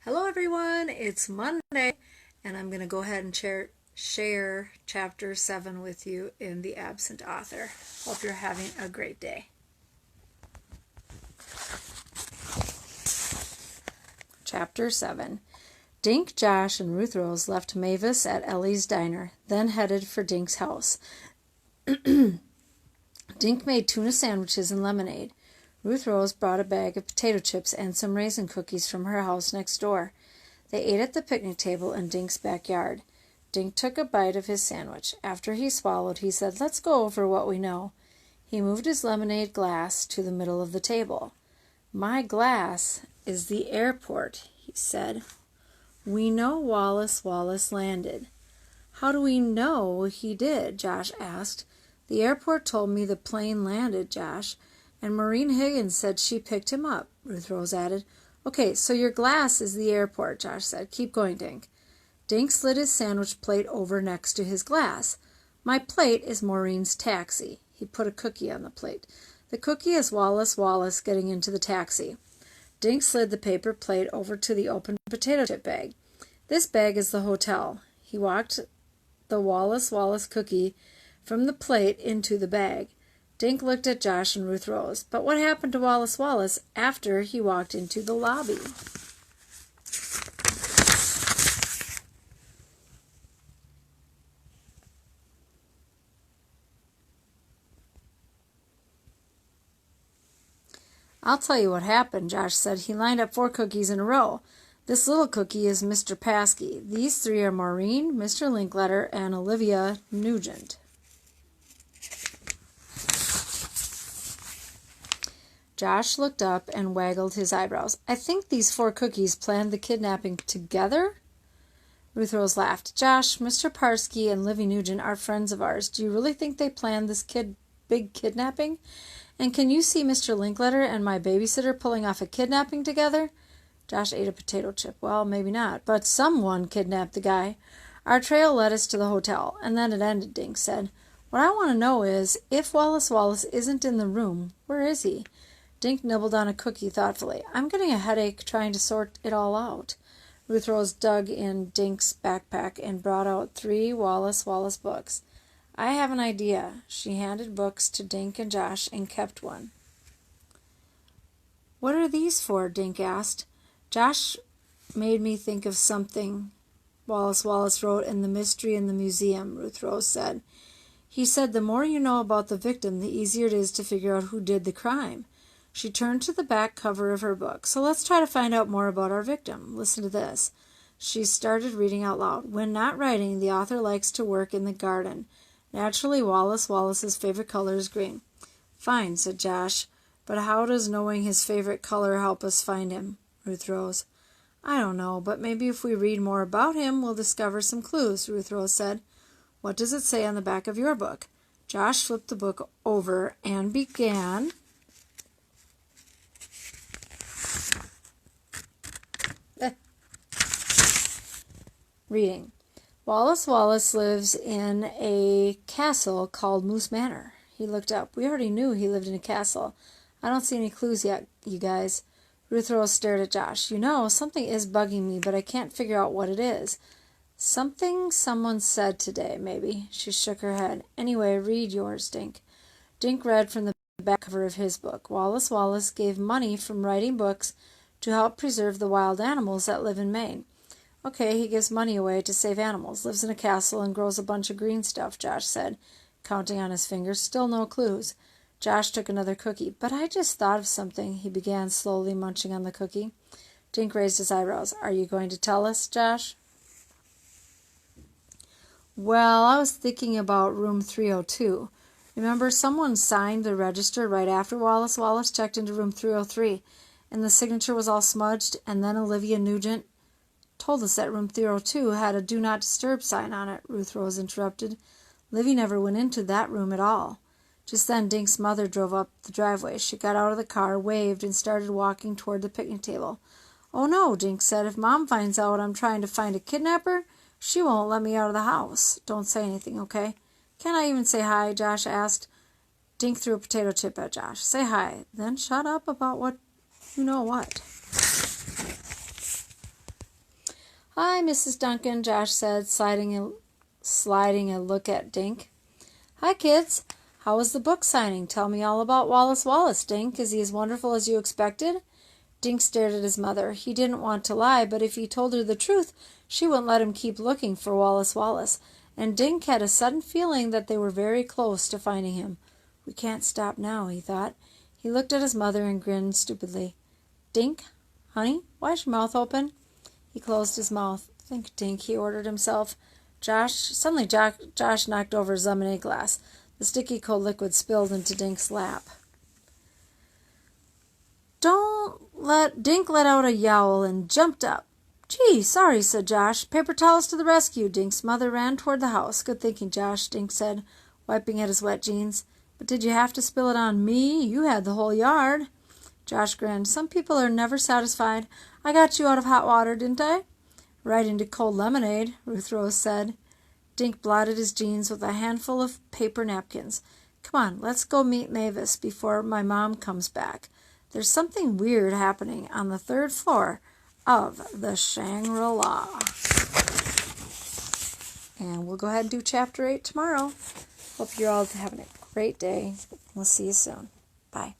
Hello everyone, it's Monday and I'm going to go ahead and share chapter 7 with you in The Absent Author. Hope you're having a great day. Chapter 7. Dink, Josh, and Ruth Rose left Mavis at Ellie's diner, then headed for Dink's house. Dink made tuna sandwiches and lemonade. Ruth Rose brought a bag of potato chips and some raisin cookies from her house next door. They ate at the picnic table in Dink's backyard. Dink took a bite of his sandwich. After he swallowed, he said, "Let's go over what we know." He moved his lemonade glass to the middle of the table. "My glass is the airport," he said. "We know Wallace landed." "How do we know he did?" Josh asked. "The airport told me the plane landed, Josh. And Maureen Higgins said she picked him up," Ruth Rose added. "Okay, so your glass is the airport," Josh said. "Keep going, Dink." Dink slid his sandwich plate over next to his glass. "My plate is Maureen's taxi." He put a cookie on the plate. "The cookie is Wallace getting into the taxi." Dink slid the paper plate over to the open potato chip bag. "This bag is the hotel." He walked the Wallace cookie from the plate into the bag. Dink looked at Josh and Ruth Rose. But what happened to Wallace after he walked into the lobby? "I'll tell you what happened," Josh said. "He lined up 4 cookies in a row. This little cookie is Mr. Paskey. These 3 are Maureen, Mr. Linkletter, and Olivia Nugent." Josh looked up and waggled his eyebrows. "I think these 4 cookies planned the kidnapping together?" Ruth Rose laughed. "Josh, Mr. Parsky and Livy Nugent are friends of ours. Do you really think they planned this big kidnapping? And can you see Mr. Linkletter and my babysitter pulling off a kidnapping together?" Josh ate a potato chip. "Well, maybe not, but someone kidnapped the guy. Our trail led us to the hotel, and then it ended," Dink said. "What I want to know is, if Wallace isn't in the room, where is he?" Dink nibbled on a cookie thoughtfully. "I'm getting a headache trying to sort it all out." Ruth Rose dug in Dink's backpack and brought out 3 Wallace books. "I have an idea." She handed books to Dink and Josh and kept one. "What are these for?" Dink asked. "Josh made me think of something Wallace wrote in The Mystery in the Museum," Ruth Rose said. "He said the more you know about the victim, the easier it is to figure out who did the crime." She turned to the back cover of her book. "So let's try to find out more about our victim. Listen to this." She started reading out loud. "When not writing, the author likes to work in the garden. Naturally, Wallace's favorite color is green." "Fine," said Josh. "But how does knowing his favorite color help us find him?" Ruth Rose. "I don't know, but maybe if we read more about him, we'll discover some clues," Ruth Rose said. "What does it say on the back of your book?" Josh flipped the book over and began reading. Wallace lives in a castle called Moose Manor." He looked up. "We already knew he lived in a castle. I don't see any clues yet, you guys." Ruth Rose stared at Josh. "You know, something is bugging me, but I can't figure out what it is." "Something someone said today, maybe." She shook her head. "Anyway, read yours, Dink." Dink read from the back cover of his book. Wallace gave money from writing books to help preserve the wild animals that live in Maine." "Okay, he gives money away to save animals, lives in a castle, and grows a bunch of green stuff," Josh said, counting on his fingers. "Still no clues." Josh took another cookie. "But I just thought of something," he began, slowly munching on the cookie. Dink raised his eyebrows. "Are you going to tell us, Josh?" "Well, I was thinking about room 302. Remember, someone signed the register right after Wallace checked into room 303, and the signature was all smudged, and then Olivia Nugent told us that room 302 had a Do Not Disturb sign on it," Ruth Rose interrupted. "Livy never went into that room at all." Just then Dink's mother drove up the driveway. She got out of the car, waved, and started walking toward the picnic table. "Oh no," Dink said. "If Mom finds out I'm trying to find a kidnapper, she won't let me out of the house. Don't say anything, okay?" "Can't I even say hi?" Josh asked. Dink threw a potato chip at Josh. "Say hi, then shut up about what you know what." "Hi, Mrs. Duncan," Josh said, sliding a look at Dink. "Hi, kids. How was the book signing? Tell me all about Wallace Wallace, Dink. Is he as wonderful as you expected?" Dink stared at his mother. He didn't want to lie, but if he told her the truth, she wouldn't let him keep looking for Wallace Wallace, and Dink had a sudden feeling that they were very close to finding him. "We can't stop now," he thought. He looked at his mother and grinned stupidly. "Dink, honey, why's your mouth open?" He closed his mouth. "Think, Dink," he ordered himself. Suddenly Josh knocked over his lemonade glass. The sticky cold liquid spilled into Dink's lap. Dink let out a yowl and jumped up. "Gee, sorry," said Josh. "Paper towels to the rescue." Dink's mother ran toward the house. "Good thinking, Josh," Dink said, wiping at his wet jeans. "But did you have to spill it on me? You had the whole yard." Josh grinned. "Some people are never satisfied. I got you out of hot water, didn't I?" "Right into cold lemonade," Ruth Rose said. Dink blotted his jeans with a handful of paper napkins. "Come on, let's go meet Mavis before my mom comes back. There's something weird happening on the 3rd floor of the Shangri-La." And we'll go ahead and do Chapter 8 tomorrow. Hope you're all having a great day. We'll see you soon. Bye.